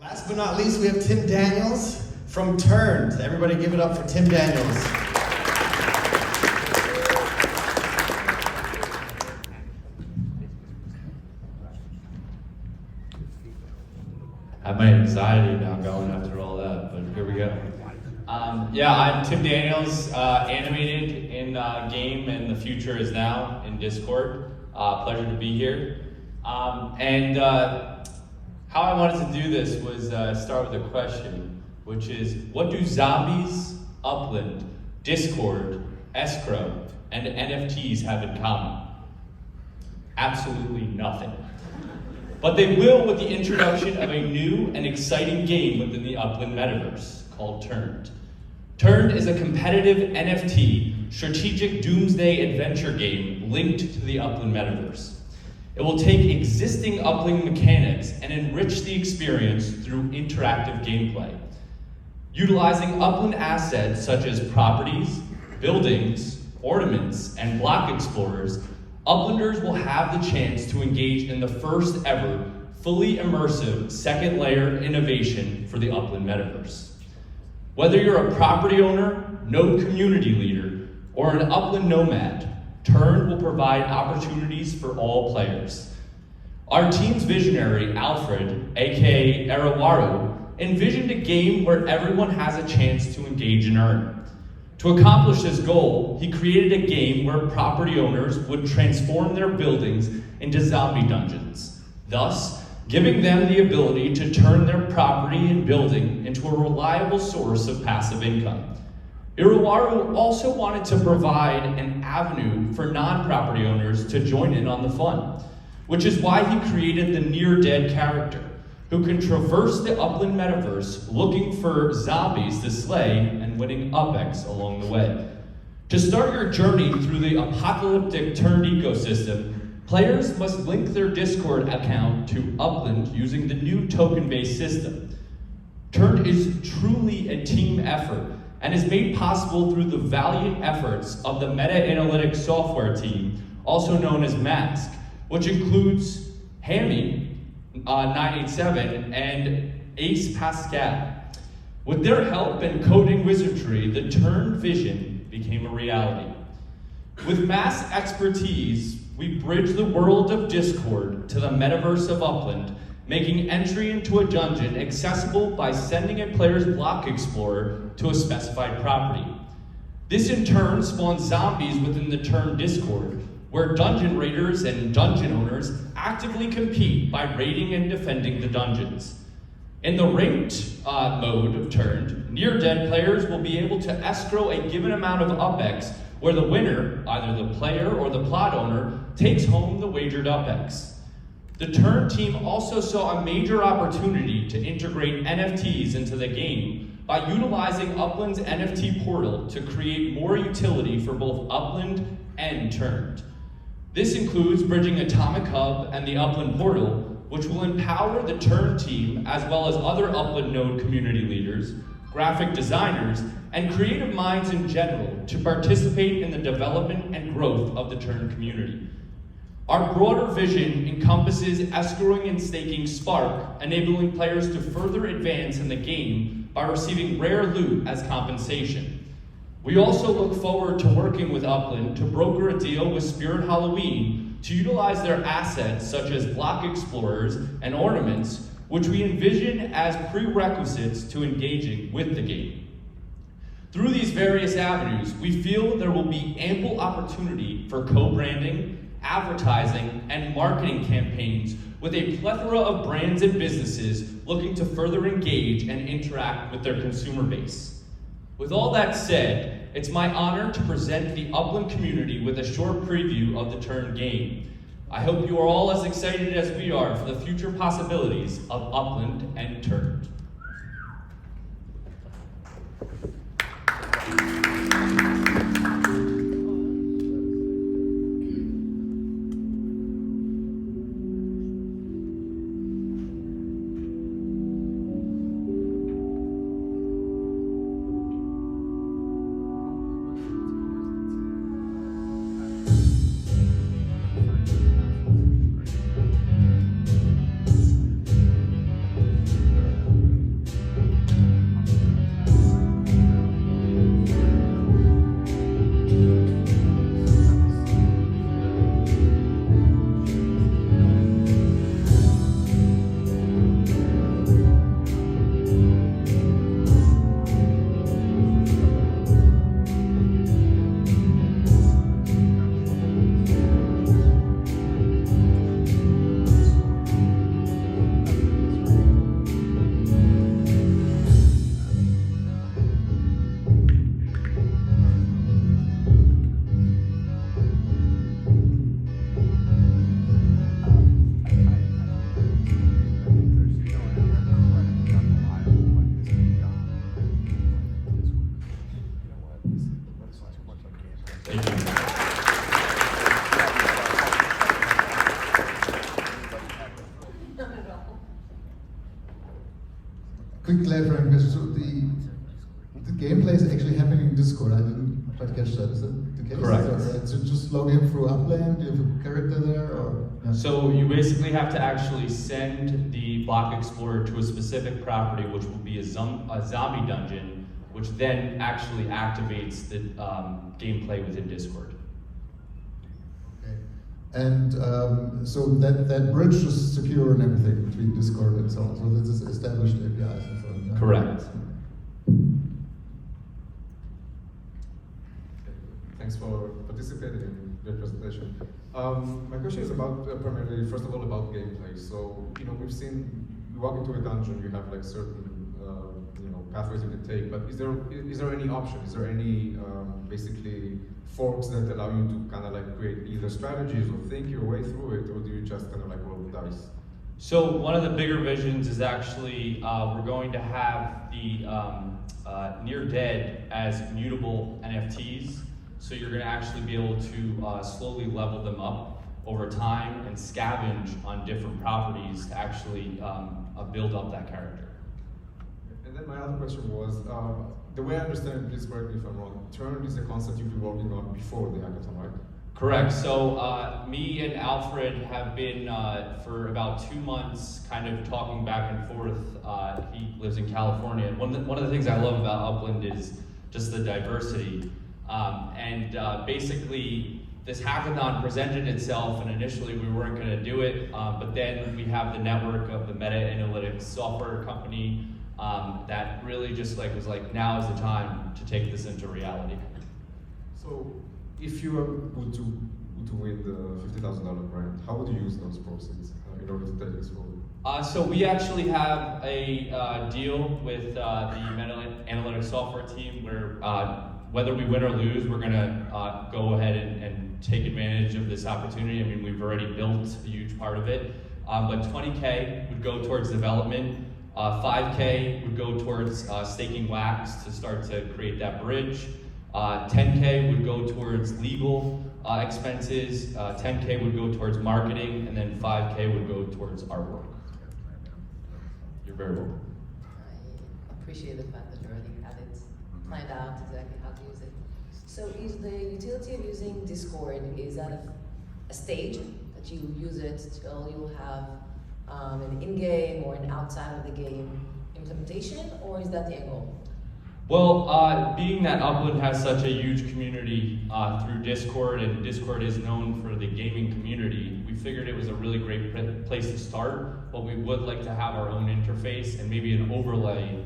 Last but not least, we have Tim Daniels from Turned. Everybody give it up for Tim Daniels. I have my anxiety now going after all that, but here we go. Yeah, I'm Tim Daniels, animated in game, and the future is now in Discord. Pleasure to be here. How I wanted to do this was start with a question, which is, what do zombies, Upland, Discord, escrow, and NFTs have in common? Absolutely nothing. But they will with the introduction of a new and exciting game within the Upland metaverse called Turned. Turned is a competitive NFT, strategic doomsday adventure game linked to the Upland metaverse. It will take existing Upland mechanics and enrich the experience through interactive gameplay. Utilizing Upland assets such as properties, buildings, ornaments, and block explorers, Uplanders will have the chance to engage in the first ever fully immersive second layer innovation for the Upland metaverse. Whether you're a property owner, node community leader, or an Upland nomad, Turned will provide opportunities for all players. Our team's visionary, Alfred, aka Arawaru, envisioned a game where everyone has a chance to engage and earn. To accomplish this goal, he created a game where property owners would transform their buildings into zombie dungeons, thus giving them the ability to turn their property and building into a reliable source of passive income. Irawaru also wanted to provide an avenue for non-property owners to join in on the fun, which is why he created the near-dead character, who can traverse the Upland metaverse looking for zombies to slay and winning UpX along the way. To start your journey through the apocalyptic Turned ecosystem, players must link their Discord account to Upland using the new token-based system. Turned is truly a team effort and is made possible through the valiant efforts of the meta-analytics software team, also known as Mask, which includes Hammy, 987, and Ace Pascal. With their help and coding wizardry, the Turned vision became a reality. With Mask expertise, we bridge the world of Discord to the metaverse of Upland, making entry into a dungeon accessible by sending a player's block explorer to a specified property. This in turn spawns zombies within the Turned Discord, where dungeon raiders and dungeon owners actively compete by raiding and defending the dungeons. In the ranked mode of Turned, near-dead players will be able to escrow a given amount of UpX, where the winner, either the player or the plot owner, takes home the wagered UpX. The Turned team also saw a major opportunity to integrate NFTs into the game by utilizing Upland's NFT portal to create more utility for both Upland and Turned. This includes bridging Atomic Hub and the Upland portal, which will empower the Turned team as well as other Upland node community leaders, graphic designers, and creative minds in general to participate in the development and growth of the Turned community. Our broader vision encompasses escrowing and staking Spark, enabling players to further advance in the game by receiving rare loot as compensation. We also look forward to working with Upland to broker a deal with Spirit Halloween to utilize their assets such as block explorers and ornaments, which we envision as prerequisites to engaging with the game. Through these various avenues, we feel there will be ample opportunity for co-branding, advertising, and marketing campaigns with a plethora of brands and businesses looking to further engage and interact with their consumer base. With all that said, it's my honor to present the Upland community with a short preview of the Turned game. I hope you are all as excited as we are for the future possibilities of Upland and Turned. quick clarifying question. So the gameplay is actually happening in Discord. I didn't quite catch that. Is that the case? Correct. Right? So just log in through Upland. Do you have a character there, or? Yeah. So you basically have to actually send the block explorer to a specific property, which will be a zombie dungeon, which then actually activates the gameplay within Discord. Okay. And so that bridge is secure and everything between Discord and so on. So this is established APIs and so on. Yeah? Correct. Thanks for participating in the presentation. My question is about primarily, first of all, about gameplay. So, we've seen you walk into a dungeon, you have like certain pathways you can take. But is there any option? Is there any basically forks that allow you to kind of like create either strategies or think your way through it, or do you just kind of like roll the dice? So one of the bigger visions is actually we're going to have the near dead as mutable NFTs. So you're going to actually be able to slowly level them up over time and scavenge on different properties to actually build up that character. And then my other question was, the way I understand it, please correct me if I'm wrong, Turn is a concept you've been working on before the hackathon, right? Correct. So me and Alfred have been for about 2 months kind of talking back and forth. He lives in California. And one of the things I love about Upland is just the diversity. Basically, this hackathon presented itself, and initially we weren't going to do it, but then we have the network of the meta analytics software company that really just was like, now is the time to take this into reality. So, if you were to win the $50,000 grant, how would you use those proceeds in order to take this forward? So we actually have a deal with the meta analytics software team where whether we win or lose, we're going to go ahead and take advantage of this opportunity. I mean, we've already built a huge part of it. But 20K would go towards development. 5K would go towards staking wax to start to create that bridge. 10K would go towards legal expenses. 10K would go towards marketing, and then 5K would go towards artwork. You're very welcome. I appreciate the fact that you already have it planned out exactly how to use it. So is the utility of using Discord, is that a stage that you use it till you'll have an in-game or an outside of the game implementation, or is that the end goal? Well, being that Upland has such a huge community through Discord, and Discord is known for the gaming community, we figured it was a really great place to start, but we would like to have our own interface and maybe an overlay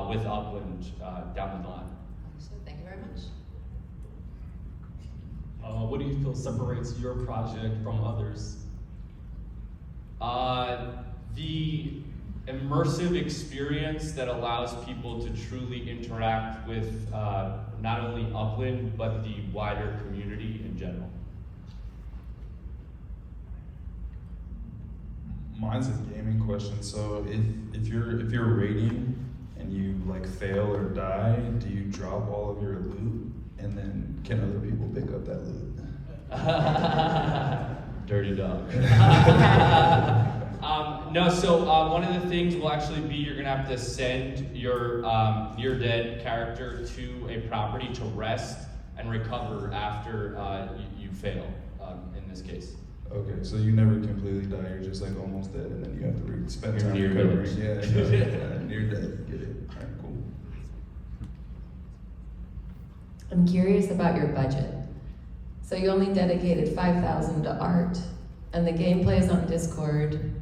with Upland down the line. So thank you very much. What do you feel separates your project from others? The immersive experience that allows people to truly interact with not only Upland, but the wider community in general. Mine's a gaming question. So if you're raiding and you fail or die, do you drop all of your loot, and then can other people pick up that loot? Dirty dog. No, so one of the things will actually be you're gonna have to send your near dead character to a property to rest and recover after you fail, in this case. Okay, so you never completely die, you're just almost dead, and then you have to spend time Near recovering. dead. Yeah, near dead, get it. All right, cool. I'm curious about your budget. So you only dedicated $5,000 to art, and the gameplay is on Discord.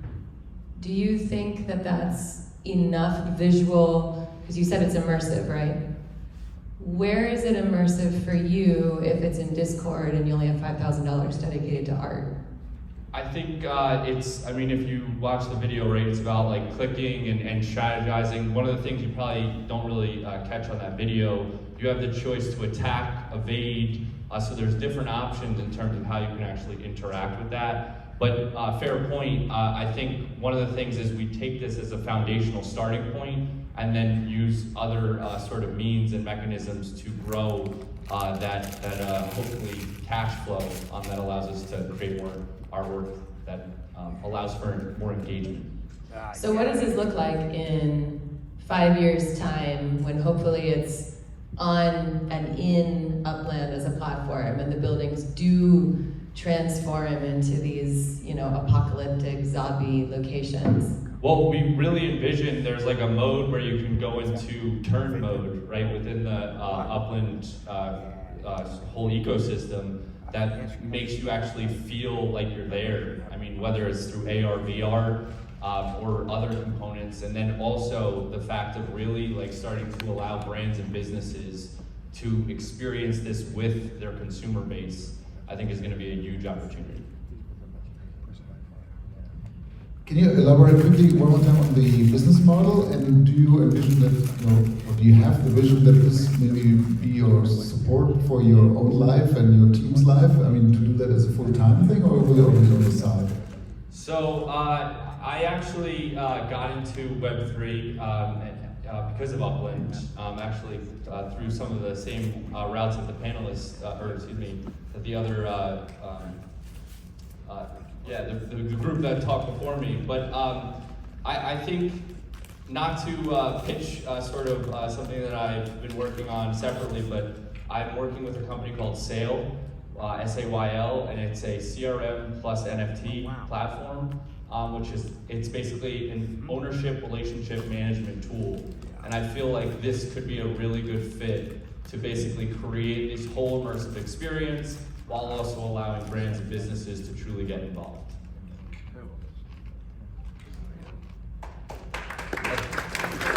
Do you think that that's enough visual, because you said it's immersive, right? Where is it immersive for you if it's in Discord and you only have $5,000 dedicated to art? I think if you watch the video, right, it's about clicking and strategizing. One of the things you probably don't really catch on that video, you have the choice to attack, evade, so there's different options in terms of how you can actually interact with that. But fair point, I think one of the things is we take this as a foundational starting point and then use other sort of means and mechanisms to grow that hopefully cash flow that allows us to create more artwork that allows for more engagement. So what does this look like in 5 years' time, when hopefully it's on and in Upland as a platform, and the buildings do transform into these, you know, apocalyptic zombie locations? Well, we really envision there's like a mode where you can go into turn mode, right, within the Upland whole ecosystem that makes you actually feel like you're there. I mean, whether it's through AR, VR, or other components, and then also the fact of really like starting to allow brands and businesses to experience this with their consumer base, I think is going to be a huge opportunity. Can you elaborate quickly one more time on the business model? And do you envision that, you know, or do you have the vision that this maybe be your support for your own life and your team's life? I mean, to do that as a full-time thing, or will it always on the side? So I actually got into Web3 because of Upland, actually through some of the same routes that the panelists, that the other, the group that talked before me. But I think, not to pitch something that I've been working on separately, but I'm working with a company called Zelle, S-A-Y-L, and it's a CRM plus NFT platform, it's basically an ownership relationship management tool. And I feel like this could be a really good fit to basically create this whole immersive experience while also allowing brands and businesses to truly get involved.